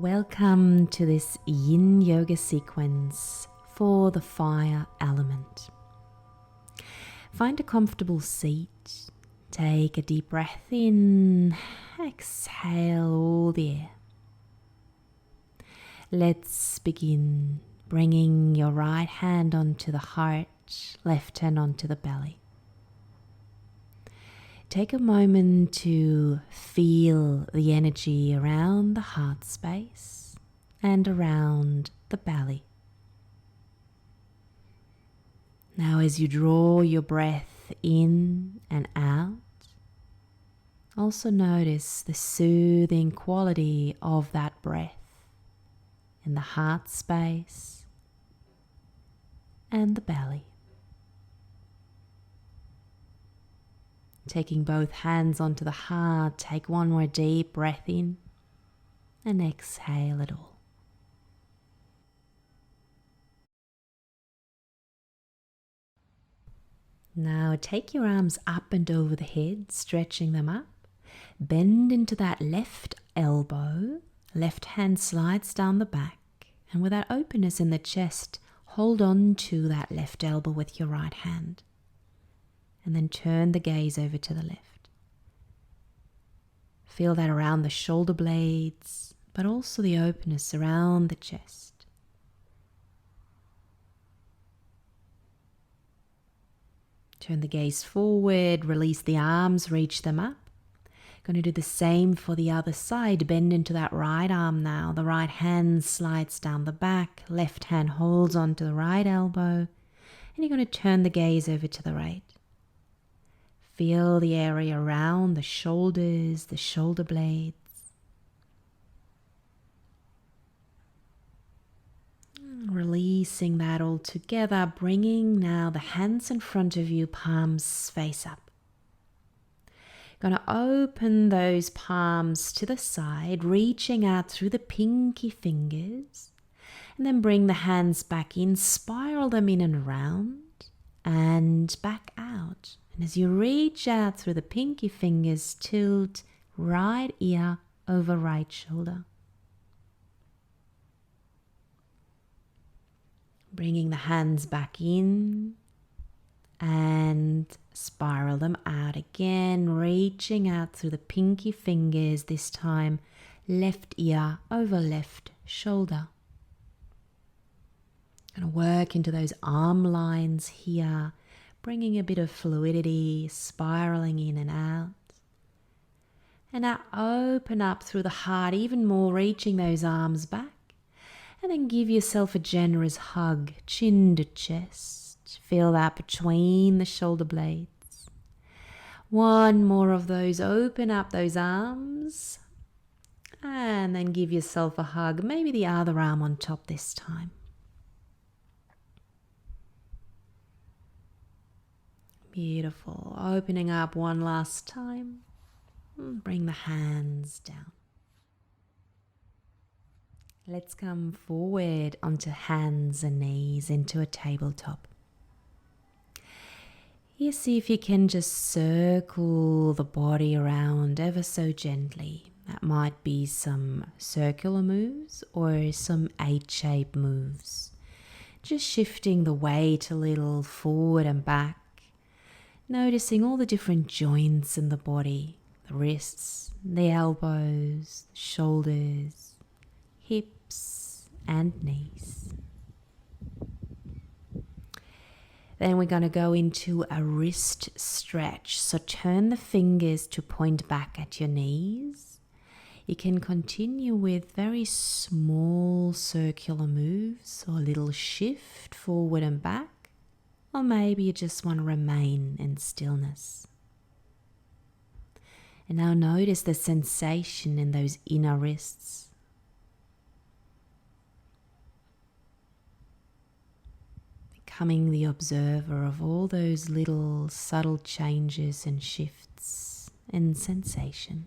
Welcome to this Yin Yoga sequence for the fire element. Find a comfortable seat, take a deep breath in, exhale all the air. Let's begin bringing your right hand onto the heart, left hand onto the belly. Take a moment to feel the energy around the heart space and around the belly. Now, as you draw your breath in and out, also notice the soothing quality of that breath in the heart space and the belly. Taking both hands onto the heart, take one more deep breath in and exhale it all. Now take your arms up and over the head, stretching them up. Bend into that left elbow, left hand slides down the back, and with that openness in the chest, hold on to that left elbow with your right hand. And then turn the gaze over to the left. Feel that around the shoulder blades, but also the openness around the chest. Turn the gaze forward, release the arms, reach them up. Going to do the same for the other side. Bend into that right arm now. The right hand slides down the back, left hand holds onto the right elbow, and you're going to turn the gaze over to the right. Feel the area around the shoulders, the shoulder blades. Releasing that all together, bringing now the hands in front of you, palms face up. Going to open those palms to the side, reaching out through the pinky fingers, and then bring the hands back in, spiral them in and around, and back out. And as you reach out through the pinky fingers, tilt right ear over right shoulder. Bringing the hands back in and spiral them out again, reaching out through the pinky fingers, this time left ear over left shoulder. Going to work into those arm lines here, bringing a bit of fluidity, spiraling in and out. And now open up through the heart even more, reaching those arms back. And then give yourself a generous hug, chin to chest. Feel that between the shoulder blades. One more of those, open up those arms. And then give yourself a hug, maybe the other arm on top this time. Beautiful. Opening up one last time. Bring the hands down. Let's come forward onto hands and knees into a tabletop. Here, see if you can just circle the body around ever so gently. That might be some circular moves or some H-shape moves. Just shifting the weight a little forward and back. Noticing all the different joints in the body, the wrists, the elbows, the shoulders, hips and knees. Then we're going to go into a wrist stretch. So turn the fingers to point back at your knees. You can continue with very small circular moves or a little shift forward and back. Or maybe you just want to remain in stillness. And now notice the sensation in those inner wrists. Becoming the observer of all those little subtle changes and shifts in sensation.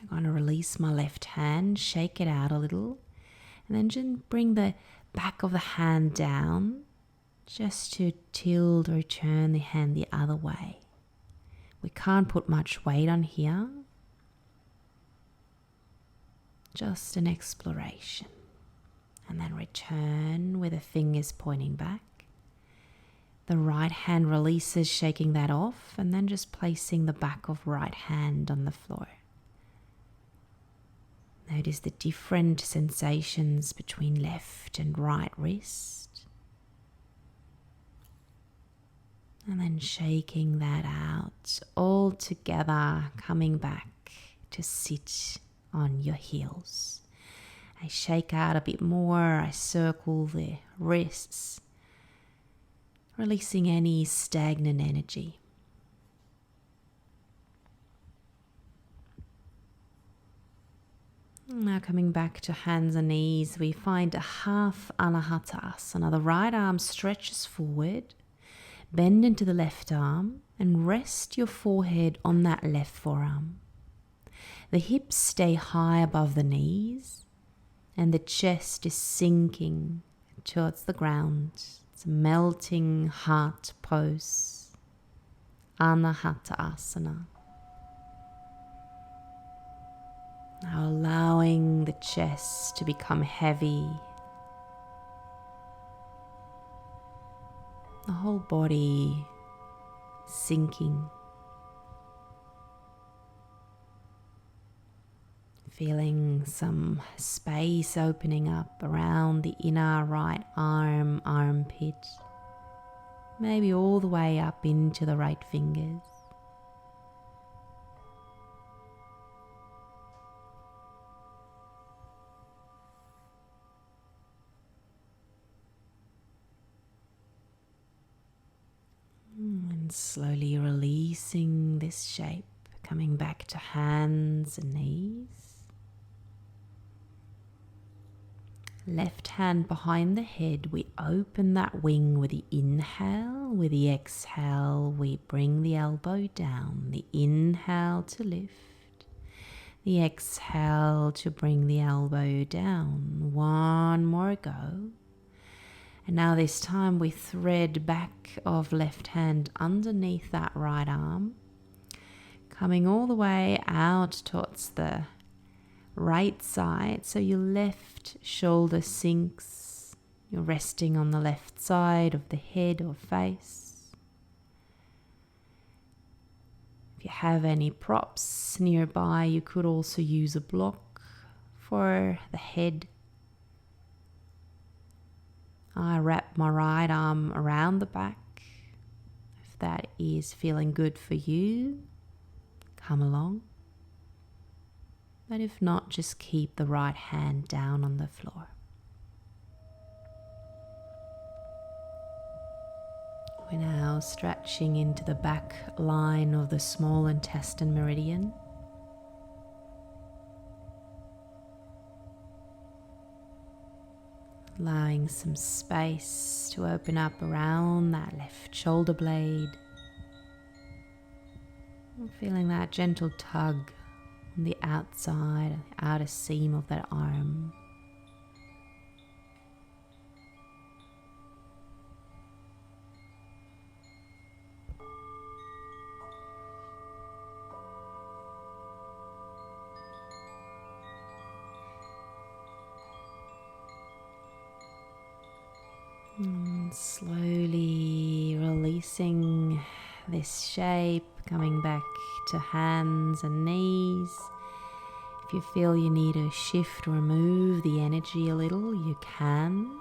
I'm going to release my left hand, shake it out a little, and then just bring the back of the hand down just to tilt or turn the hand the other way. We can't put much weight on here. Just an exploration. And then return with the fingers pointing back. The right hand releases, shaking that off, and then just placing the back of right hand on the floor. Notice the different sensations between left and right wrist. And then shaking that out all together, coming back to sit on your heels. I shake out a bit more, I circle the wrists, releasing any stagnant energy. Now coming back to hands and knees, we find a half anahata asana. The right arm stretches forward, bend into the left arm, and rest your forehead on that left forearm. The hips stay high above the knees, and the chest is sinking towards the ground. It's a melting heart pose, anahata asana. Now allowing the chest to become heavy, the whole body sinking, feeling some space opening up around the inner right arm, armpit, maybe all the way up into the right fingers. And slowly releasing this shape, coming back to hands and knees. Left hand behind the head, we open that wing with the inhale. With the exhale, we bring the elbow down. The inhale to lift. The exhale to bring the elbow down. One more go. And now this time we thread back of left hand underneath that right arm, coming all the way out towards the right side. So your left shoulder sinks, you're resting on the left side of the head or face. If you have any props nearby, you could also use a block for the head. I wrap my right arm around the back. If that is feeling good for you, come along. But if not, just keep the right hand down on the floor. We're now stretching into the back line of the small intestine meridian. Allowing some space to open up around that left shoulder blade. Feeling that gentle tug on the outside, outer seam of that arm. And slowly releasing this shape, coming back to hands and knees. If you feel you need to shift or move the energy a little, you can.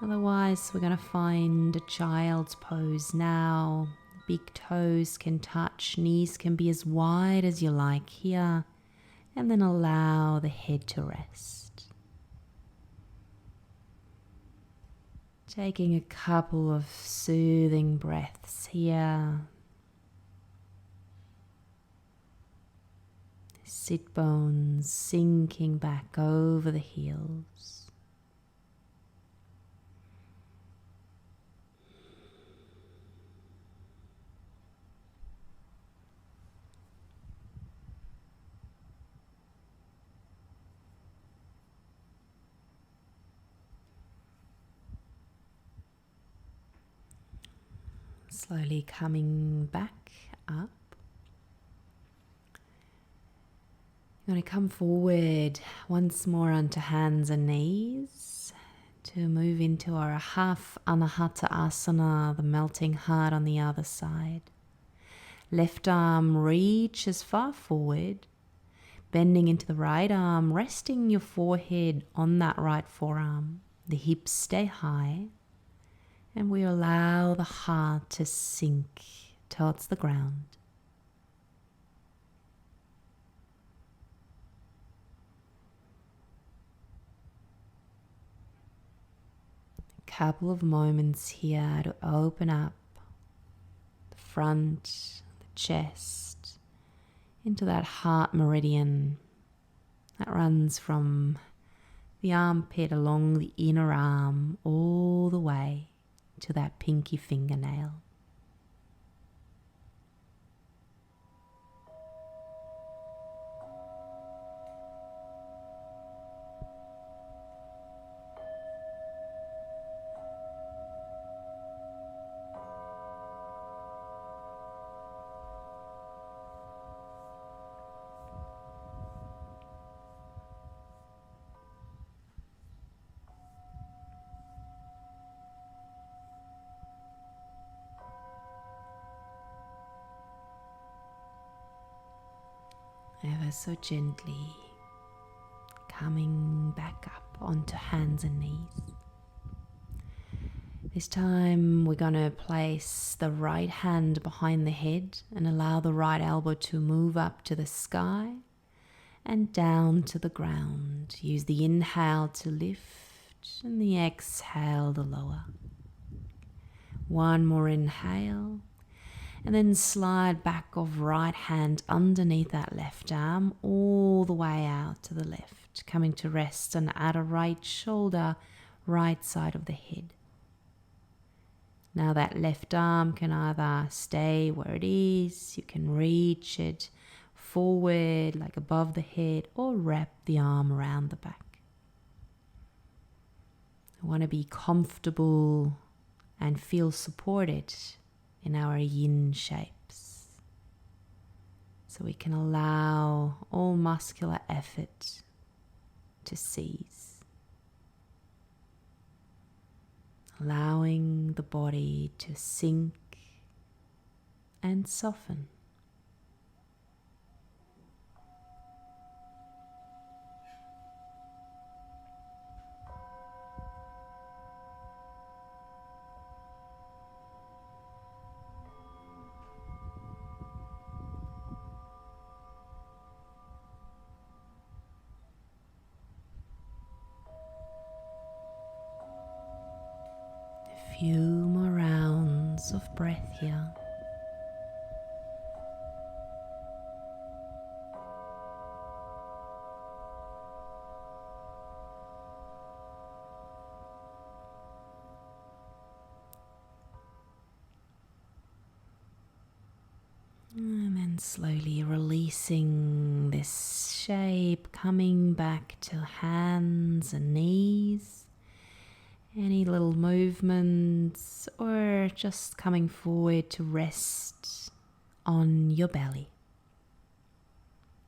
Otherwise, we're going to find a child's pose now. Big toes can touch, knees can be as wide as you like here, and then allow the head to rest. Taking a couple of soothing breaths here. Sit bones sinking back over the heels. Slowly coming back up. You're going to come forward once more onto hands and knees to move into our half Anahata Asana, the melting heart on the other side. Left arm reaches far forward, bending into the right arm, resting your forehead on that right forearm. The hips stay high, and we allow the heart to sink towards the ground. Couple of moments here to open up the front, the chest, into that heart meridian that runs from the armpit along the inner arm all the way to that pinky fingernail. Ever so gently coming back up onto hands and knees. This time we're going to place the right hand behind the head and allow the right elbow to move up to the sky and down to the ground. Use the inhale to lift and the exhale to lower. One more inhale. And then slide back of right hand underneath that left arm all the way out to the left, coming to rest on the outer right shoulder, right side of the head. Now that left arm can either stay where it is, you can reach it forward like above the head, or wrap the arm around the back. I want to be comfortable and feel supported in our yin shapes, so we can allow all muscular effort to cease, allowing the body to sink and soften. Few more rounds of breath here. And then slowly releasing this shape, coming back to hands and knees. Any little movements, or just coming forward to rest on your belly.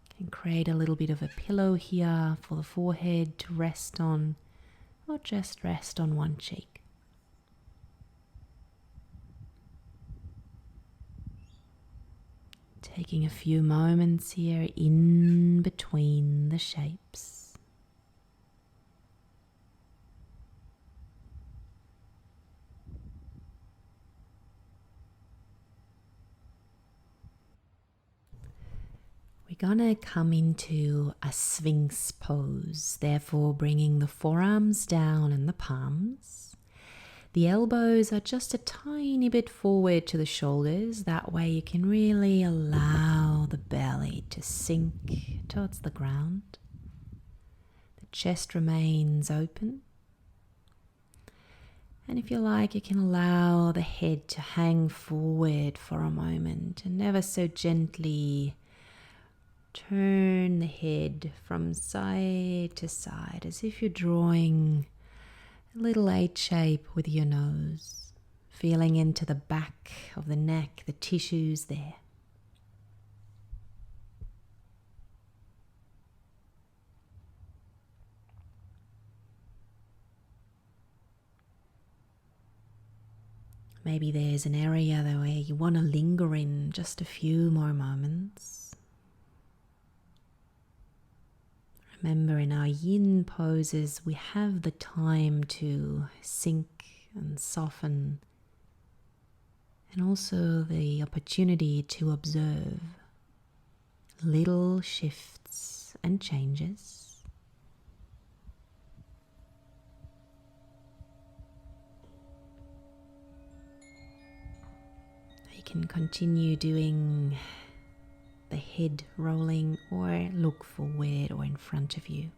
You can create a little bit of a pillow here for the forehead to rest on, or just rest on one cheek. Taking a few moments here in between the shapes. We're gonna come into a Sphinx pose, therefore bringing the forearms down and the palms. The elbows are just a tiny bit forward to the shoulders. That way you can really allow the belly to sink towards the ground. The chest remains open. And if you like, you can allow the head to hang forward for a moment and ever so gently turn the head from side to side as if you're drawing a little H shape with your nose, feeling into the back of the neck, the tissues there. maybe there's an area there where you want to linger in just a few more moments. Remember, in our yin poses, we have the time to sink and soften, and also the opportunity to observe little shifts and changes. You can continue doing the head rolling or look forward or in front of you.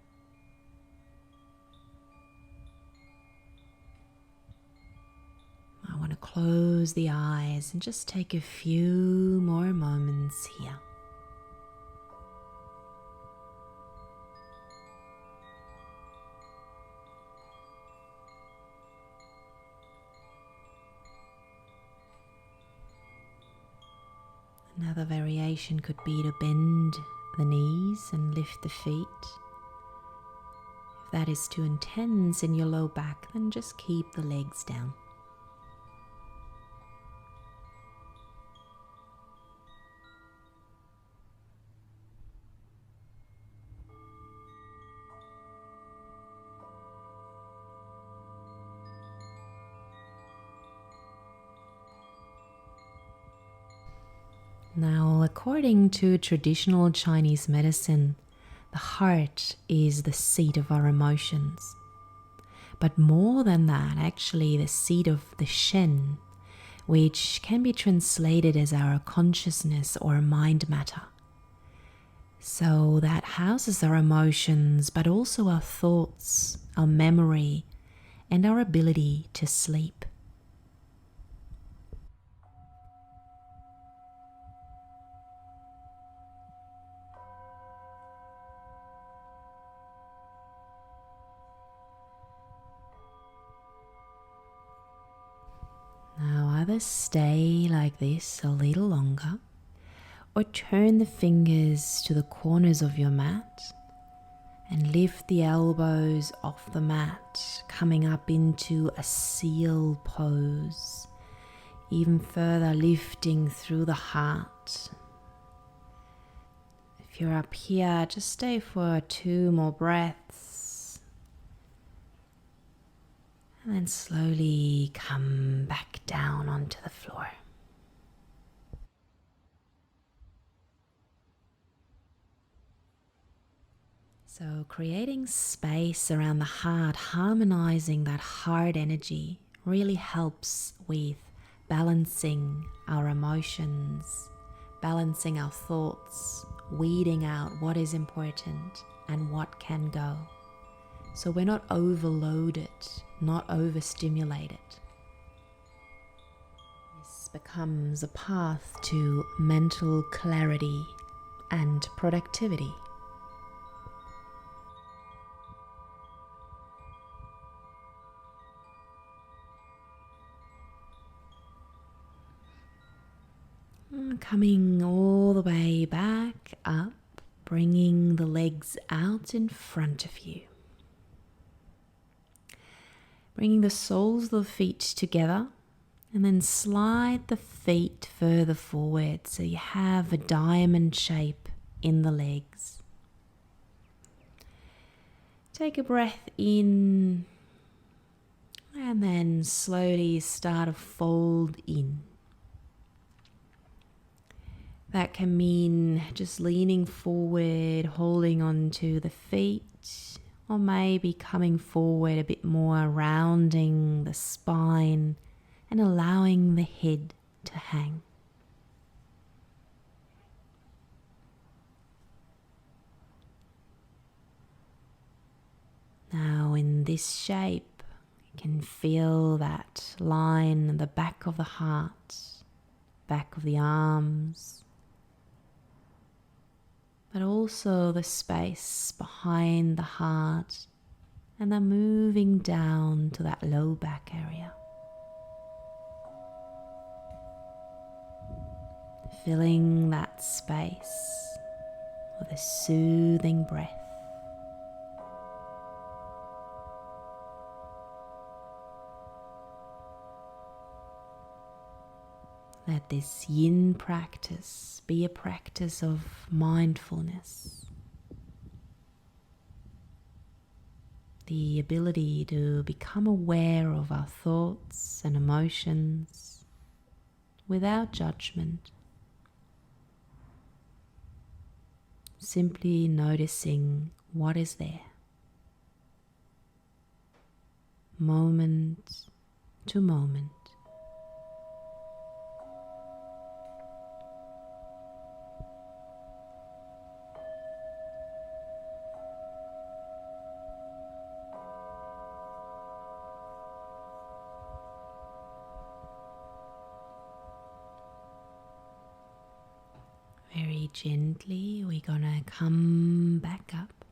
I want to close the eyes and just take a few more moments here. Another variation could be to bend the knees and lift the feet. If that is too intense in your low back, then just keep the legs down. Now, according to traditional Chinese medicine, the heart is the seat of our emotions. But more than that, actually the seat of the Shen, which can be translated as our consciousness or mind matter. So that houses our emotions, but also our thoughts, our memory, and our ability to sleep. Now either stay like this a little longer or turn the fingers to the corners of your mat and lift the elbows off the mat, coming up into a seal pose, even further lifting through the heart. If you're up here, just stay for 2 more breaths. And then slowly come back down onto the floor. So creating space around the heart, harmonizing that heart energy really helps with balancing our emotions, balancing our thoughts, weeding out what is important and what can go. So we're not overloaded, not overstimulated. This becomes a path to mental clarity and productivity. Coming all the way back up, bringing the legs out in front of you. Bringing the soles of the feet together and then slide the feet further forward so you have a diamond shape in the legs. Take a breath in and then slowly start to fold in. That can mean just leaning forward, holding on to the feet, or maybe coming forward a bit more, rounding the spine and allowing the head to hang. Now in this shape, you can feel that line in the back of the heart, back of the arms, but also the space behind the heart, and then moving down to that low back area. Filling that space with a soothing breath. Let this yin practice be a practice of mindfulness. The ability to become aware of our thoughts and emotions without judgment. Simply noticing what is there, moment to moment. Very gently, we're gonna come back up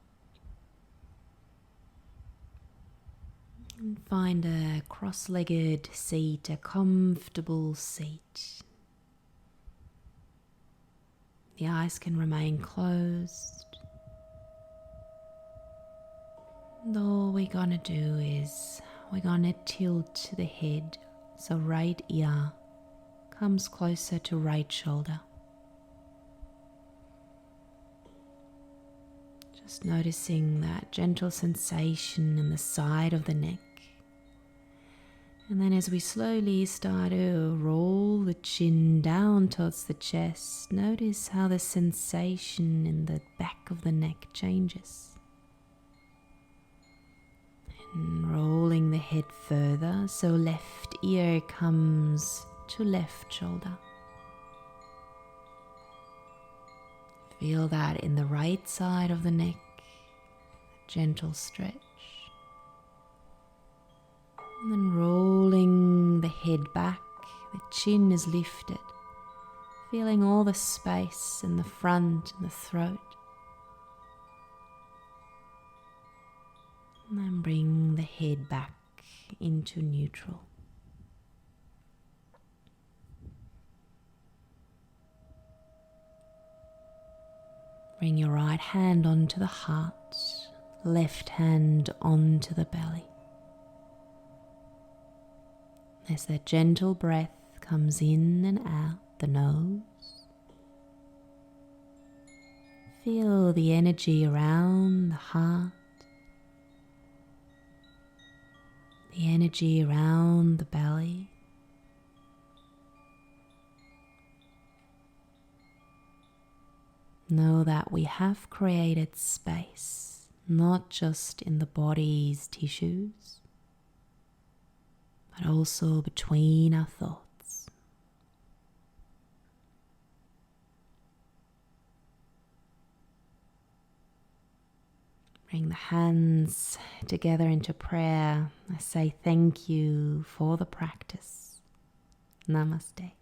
and find a cross-legged seat, a comfortable seat. The eyes can remain closed. And all we're gonna do is we're gonna tilt the head so right ear comes closer to right shoulder. Just noticing that gentle sensation in the side of the neck. And then as we slowly start to roll the chin down towards the chest, notice how the sensation in the back of the neck changes. And rolling the head further, so left ear comes to left shoulder. Feel that in the right side of the neck, gentle stretch. And then rolling the head back, the chin is lifted, feeling all the space in the front and the throat. And then bring the head back into neutral. Bring your right hand onto the heart, left hand onto the belly. As that gentle breath comes in and out the nose, feel the energy around the heart, the energy around the belly. Know that we have created space, not just in the body's tissues, but also between our thoughts. Bring the hands together into prayer. I say thank you for the practice. Namaste.